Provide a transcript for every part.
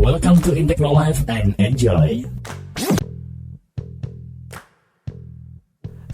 Welcome to Integral Life and enjoy.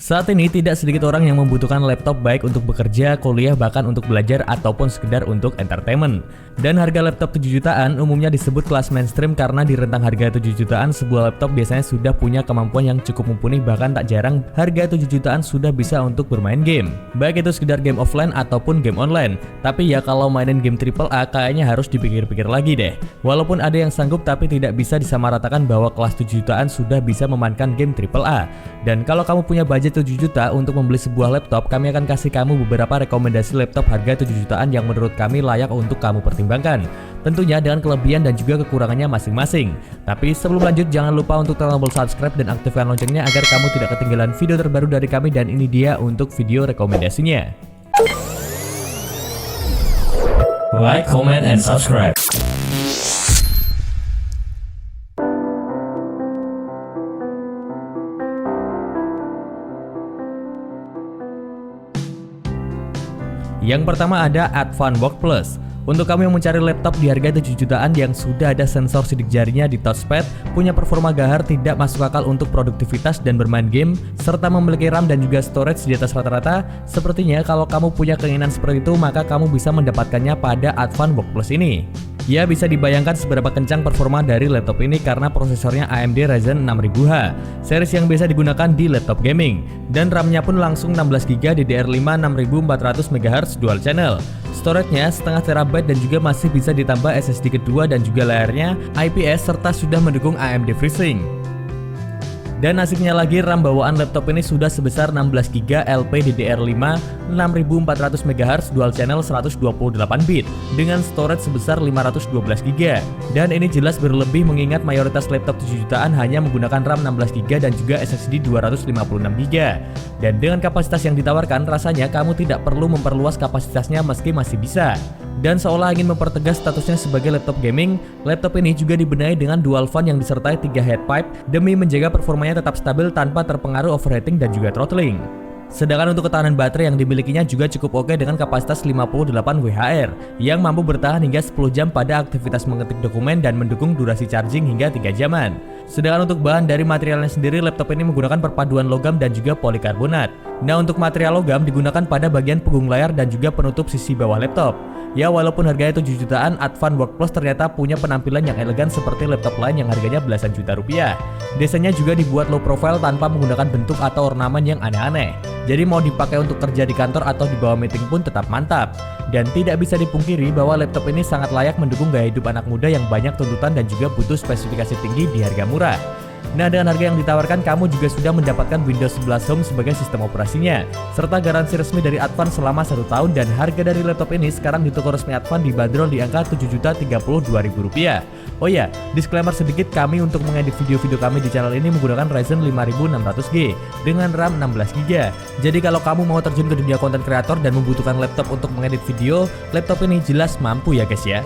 Saat ini tidak sedikit orang yang membutuhkan laptop baik untuk bekerja, kuliah, bahkan untuk belajar ataupun sekedar untuk entertainment. Dan harga laptop 7 jutaan umumnya disebut kelas mainstream karena di rentang harga 7 jutaan sebuah laptop biasanya sudah punya kemampuan yang cukup mumpuni, bahkan tak jarang harga 7 jutaan sudah bisa untuk bermain game. Baik itu sekedar game offline ataupun game online. Tapi ya kalau mainin game AAA kayaknya harus dipikir-pikir lagi deh. Walaupun ada yang sanggup tapi tidak bisa disamaratakan bahwa kelas 7 jutaan sudah bisa memainkan game AAA. Dan kalau kamu punya budget 7 juta untuk membeli sebuah laptop, kami akan kasih kamu beberapa rekomendasi laptop harga 7 jutaan yang menurut kami layak untuk kamu pertimbangkan. Tentunya dengan kelebihan dan juga kekurangannya masing-masing. Tapi sebelum lanjut, jangan lupa untuk tekan tombol subscribe dan aktifkan loncengnya agar kamu tidak ketinggalan video terbaru dari kami, dan ini dia untuk video rekomendasinya. Like, comment, and subscribe. Yang pertama ada Advanbook Plus. Untuk kamu yang mencari laptop di harga 7 jutaan yang sudah ada sensor sidik jarinya di touchpad, punya performa gahar, tidak masuk akal untuk produktivitas dan bermain game, serta memiliki RAM dan juga storage di atas rata-rata, sepertinya kalau kamu punya keinginan seperti itu, maka kamu bisa mendapatkannya pada Advanbook Plus ini. Ya, bisa dibayangkan seberapa kencang performa dari laptop ini karena prosesornya AMD Ryzen 6000H, series yang biasa digunakan di laptop gaming, dan RAM-nya pun langsung 16GB DDR5 6400 MHz dual channel. Storage-nya setengah terabyte dan juga masih bisa ditambah SSD kedua, dan juga layarnya IPS serta sudah mendukung AMD FreeSync. Dan asiknya lagi, RAM bawaan laptop ini sudah sebesar 16GB LPDDR5 6400 MHz dual channel 128 bit dengan storage sebesar 512GB. Dan ini jelas berlebih mengingat mayoritas laptop 7 jutaan hanya menggunakan RAM 16GB dan juga SSD 256GB. Dan dengan kapasitas yang ditawarkan, rasanya kamu tidak perlu memperluas kapasitasnya meski masih bisa. Dan seolah ingin mempertegas statusnya sebagai laptop gaming, laptop ini juga dibenahi dengan dual fan yang disertai 3 head pipe demi menjaga performanya tetap stabil tanpa terpengaruh overheating dan juga throttling. Sedangkan untuk ketahanan baterai yang dimilikinya juga cukup oke dengan kapasitas 58 WH yang mampu bertahan hingga 10 jam pada aktivitas mengetik dokumen dan mendukung durasi charging hingga 3 jaman. Sedangkan untuk bahan dari materialnya sendiri, laptop ini menggunakan perpaduan logam dan juga polikarbonat. Nah, untuk material logam digunakan pada bagian punggung layar dan juga penutup sisi bawah laptop. Ya, walaupun harganya 7 jutaan, Advanbook Plus ternyata punya penampilan yang elegan seperti laptop lain yang harganya belasan juta rupiah. Desainnya juga dibuat low profile tanpa menggunakan bentuk atau ornamen yang aneh-aneh. Jadi mau dipakai untuk kerja di kantor atau di bawah meeting pun tetap mantap. Dan tidak bisa dipungkiri bahwa laptop ini sangat layak mendukung gaya hidup anak muda yang banyak tuntutan dan juga butuh spesifikasi tinggi di harga murah. Nah, dengan harga yang ditawarkan, kamu juga sudah mendapatkan Windows 11 Home sebagai sistem operasinya, serta garansi resmi dari Advan selama 1 tahun, dan harga dari laptop ini sekarang di toko resmi Advan dibanderol di angka Rp7.032.000. Oh ya, disclaimer sedikit, kami untuk mengedit video-video kami di channel ini menggunakan Ryzen 5600G dengan RAM 16GB. Jadi kalau kamu mau terjun ke dunia konten kreator dan membutuhkan laptop untuk mengedit video, laptop ini jelas mampu ya guys ya.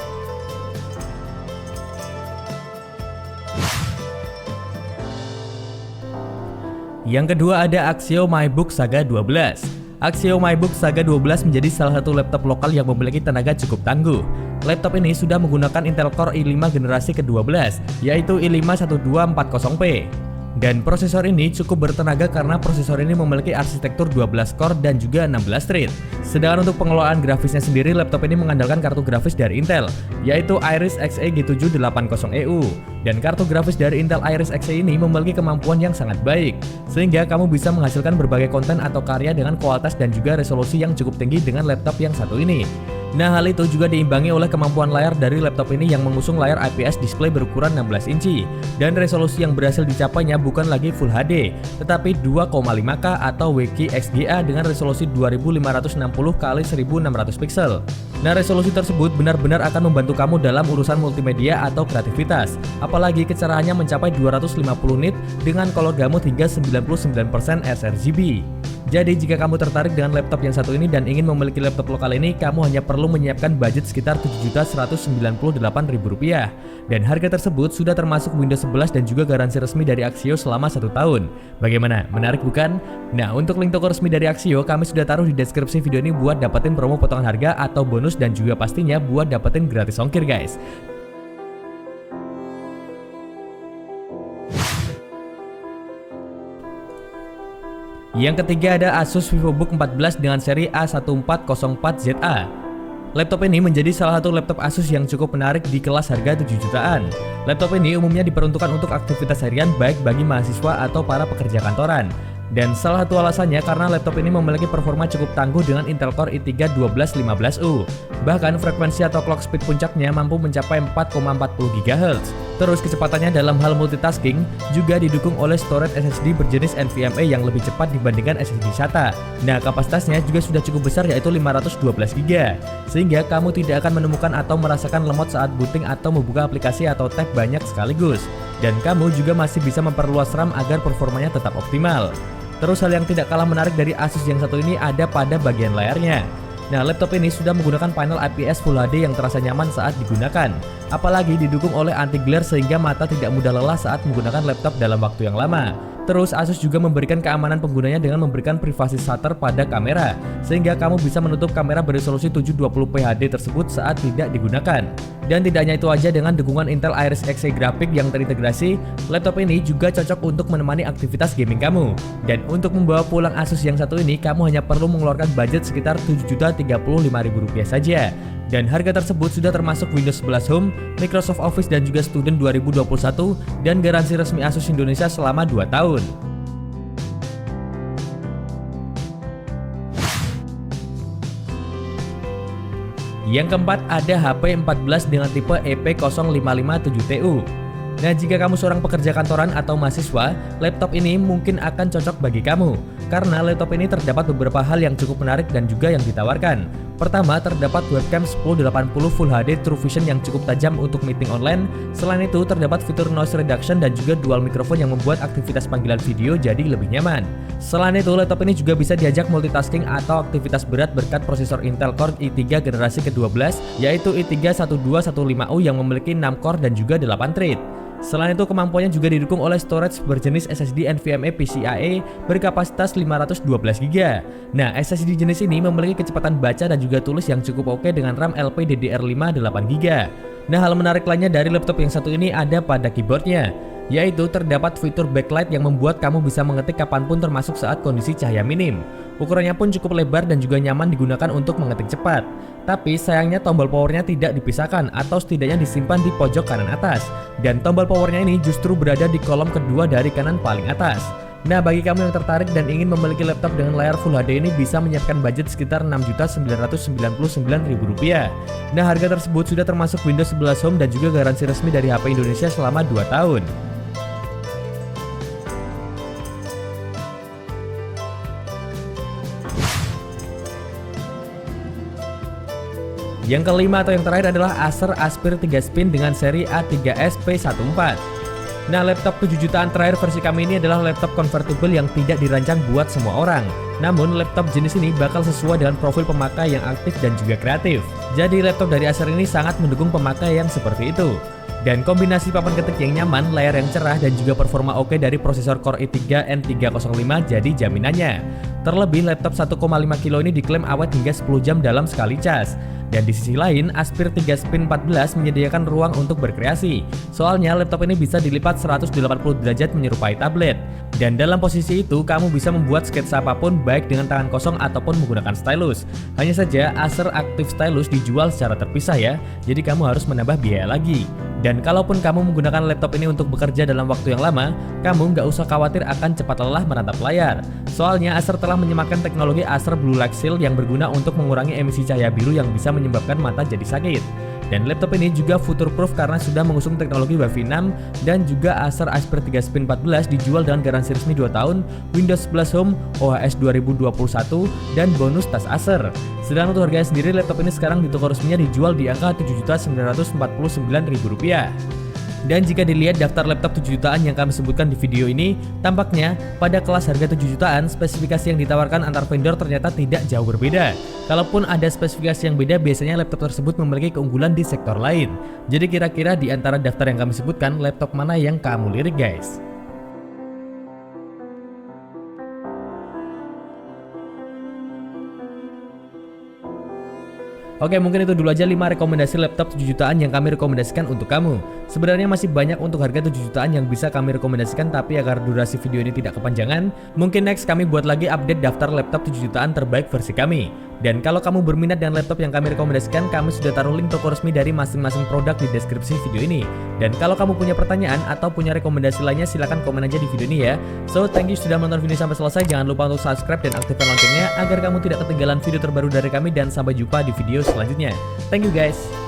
Yang kedua ada Axio MyBook Saga 12. Axio MyBook Saga 12 menjadi salah satu laptop lokal yang memiliki tenaga cukup tangguh. Laptop ini sudah menggunakan Intel Core i5 generasi ke-12, yaitu i5-1240P. Dan prosesor ini cukup bertenaga karena prosesor ini memiliki arsitektur 12 core dan juga 16 thread. Sedangkan untuk pengelolaan grafisnya sendiri, laptop ini mengandalkan kartu grafis dari Intel, yaitu Iris Xe G780EU. Dan kartu grafis dari Intel Iris Xe ini memiliki kemampuan yang sangat baik, sehingga kamu bisa menghasilkan berbagai konten atau karya dengan kualitas dan juga resolusi yang cukup tinggi dengan laptop yang satu ini. Nah, hal itu juga diimbangi oleh kemampuan layar dari laptop ini yang mengusung layar IPS display berukuran 16 inci, dan resolusi yang berhasil dicapainya bukan lagi Full HD, tetapi 2,5K atau WQXGA dengan resolusi 2560x1600 pixel. Nah, resolusi tersebut benar-benar akan membantu kamu dalam urusan multimedia atau kreativitas, apalagi kecerahannya mencapai 250 nit dengan color gamut hingga 99% sRGB. Jadi jika kamu tertarik dengan laptop yang satu ini dan ingin memiliki laptop lokal ini, kamu hanya perlu menyiapkan budget sekitar Rp7.198.000. Dan harga tersebut sudah termasuk Windows 11 dan juga garansi resmi dari Axio selama 1 tahun. Bagaimana? Menarik bukan? Nah, untuk link toko resmi dari Axio kami sudah taruh di deskripsi video ini buat dapetin promo potongan harga atau bonus, dan juga pastinya buat dapetin gratis ongkir guys. Yang ketiga ada Asus VivoBook 14 dengan seri A1404ZA. Laptop ini menjadi salah satu laptop Asus yang cukup menarik di kelas harga 7 jutaan. Laptop ini umumnya diperuntukkan untuk aktivitas harian baik bagi mahasiswa atau para pekerja kantoran. Dan salah satu alasannya karena laptop ini memiliki performa cukup tangguh dengan Intel Core i3 1215U. Bahkan frekuensi atau clock speed puncaknya mampu mencapai 4,40 GHz. Terus kecepatannya dalam hal multitasking juga didukung oleh storage SSD berjenis NVMe yang lebih cepat dibandingkan SSD SATA. Nah, kapasitasnya juga sudah cukup besar yaitu 512 GB. Sehingga kamu tidak akan menemukan atau merasakan lemot saat booting atau membuka aplikasi atau tab banyak sekaligus. Dan kamu juga masih bisa memperluas RAM agar performanya tetap optimal. Terus hal yang tidak kalah menarik dari Asus yang satu ini ada pada bagian layarnya. Nah, laptop ini sudah menggunakan panel IPS Full HD yang terasa nyaman saat digunakan. Apalagi didukung oleh anti glare sehingga mata tidak mudah lelah saat menggunakan laptop dalam waktu yang lama. Terus Asus juga memberikan keamanan penggunanya dengan memberikan privasi shutter pada kamera, sehingga kamu bisa menutup kamera beresolusi 720p HD tersebut saat tidak digunakan. Dan tidak hanya itu aja, dengan dukungan Intel Iris Xe grafik yang terintegrasi, laptop ini juga cocok untuk menemani aktivitas gaming kamu. Dan untuk membawa pulang Asus yang satu ini, kamu hanya perlu mengeluarkan budget sekitar Rp7.035.000 saja. Dan harga tersebut sudah termasuk Windows 11 Home, Microsoft Office dan juga Student 2021 dan garansi resmi Asus Indonesia selama 2 tahun. Yang keempat ada HP 14 dengan tipe EP0557TU. Nah, jika kamu seorang pekerja kantoran atau mahasiswa, laptop ini mungkin akan cocok bagi kamu. Karena laptop ini terdapat beberapa hal yang cukup menarik dan juga yang ditawarkan. Pertama, terdapat webcam 1080 Full HD True Vision yang cukup tajam untuk meeting online. Selain itu, terdapat fitur noise reduction dan juga dual mikrofon yang membuat aktivitas panggilan video jadi lebih nyaman. Selain itu, laptop ini juga bisa diajak multitasking atau aktivitas berat berkat prosesor Intel Core i3 generasi ke-12, yaitu i3-1215U yang memiliki 6 core dan juga 8 thread. Selain itu, kemampuannya juga didukung oleh storage berjenis SSD NVMe PCIe berkapasitas 512 GB. Nah, SSD jenis ini memiliki kecepatan baca dan juga tulis yang cukup oke dengan RAM LPDDR5 8 GB. Nah, hal menarik lainnya dari laptop yang satu ini ada pada keyboardnya, yaitu terdapat fitur backlight yang membuat kamu bisa mengetik kapanpun termasuk saat kondisi cahaya minim. Ukurannya pun cukup lebar dan juga nyaman digunakan untuk mengetik cepat. Tapi sayangnya tombol powernya tidak dipisahkan atau setidaknya disimpan di pojok kanan atas. Dan tombol powernya ini justru berada di kolom kedua dari kanan paling atas. Nah, bagi kamu yang tertarik dan ingin memiliki laptop dengan layar Full HD ini bisa menyiapkan budget sekitar Rp6.999.000. Nah, harga tersebut sudah termasuk Windows 11 Home dan juga garansi resmi dari HP Indonesia selama 2 tahun. Yang kelima atau yang terakhir adalah Acer Aspire 3 Spin dengan seri A3S-P14. Nah, laptop 7 jutaan terakhir versi kami ini adalah laptop convertible yang tidak dirancang buat semua orang. Namun, laptop jenis ini bakal sesuai dengan profil pemakai yang aktif dan juga kreatif. Jadi, laptop dari Acer ini sangat mendukung pemakai yang seperti itu. Dan kombinasi papan ketik yang nyaman, layar yang cerah, dan juga performa oke dari prosesor Core i3 N305 jadi jaminannya. Terlebih, laptop 1,5 kilo ini diklaim awet hingga 10 jam dalam sekali cas. Dan di sisi lain, Aspire 3 Spin 14 menyediakan ruang untuk berkreasi. Soalnya laptop ini bisa dilipat 180 derajat menyerupai tablet. Dan dalam posisi itu, kamu bisa membuat sketsa apapun baik dengan tangan kosong ataupun menggunakan stylus. Hanya saja, Acer Active Stylus dijual secara terpisah ya, jadi kamu harus menambah biaya lagi. Dan kalaupun kamu menggunakan laptop ini untuk bekerja dalam waktu yang lama, kamu nggak usah khawatir akan cepat lelah menatap layar. Soalnya Acer telah menyematkan teknologi Acer Blue Light Shield yang berguna untuk mengurangi emisi cahaya biru yang bisa menyebabkan mata jadi sakit. Dan laptop ini juga future-proof karena sudah mengusung teknologi Wi-Fi 6 dan juga Acer Aspire 3 Spin 14 dijual dengan garansi resmi 2 tahun, Windows 11 Home, OHS 2021, dan bonus tas Acer. Sedang untuk harganya sendiri, laptop ini sekarang di toko resminya dijual di angka Rp7.949.000. Dan jika dilihat daftar laptop 7 jutaan yang kami sebutkan di video ini, tampaknya pada kelas harga 7 jutaan, spesifikasi yang ditawarkan antar vendor ternyata tidak jauh berbeda. Kalaupun ada spesifikasi yang beda, biasanya laptop tersebut memiliki keunggulan di sektor lain. Jadi kira-kira di antara daftar yang kami sebutkan, laptop mana yang kamu lirik guys? Oke, mungkin itu dulu aja 5 rekomendasi laptop 7 jutaan yang kami rekomendasikan untuk kamu. Sebenarnya masih banyak untuk harga 7 jutaan yang bisa kami rekomendasikan, tapi agar durasi video ini tidak kepanjangan, mungkin next kami buat lagi update daftar laptop 7 jutaan terbaik versi kami. Dan kalau kamu berminat dengan laptop yang kami rekomendasikan, kami sudah taruh link toko resmi dari masing-masing produk di deskripsi video ini. Dan kalau kamu punya pertanyaan atau punya rekomendasi lainnya, silahkan komen aja di video ini ya. So, thank you sudah menonton video sampai selesai. Jangan lupa untuk subscribe dan aktifkan loncengnya agar kamu tidak ketinggalan video terbaru dari kami, dan sampai jumpa di video selanjutnya. Thank you guys.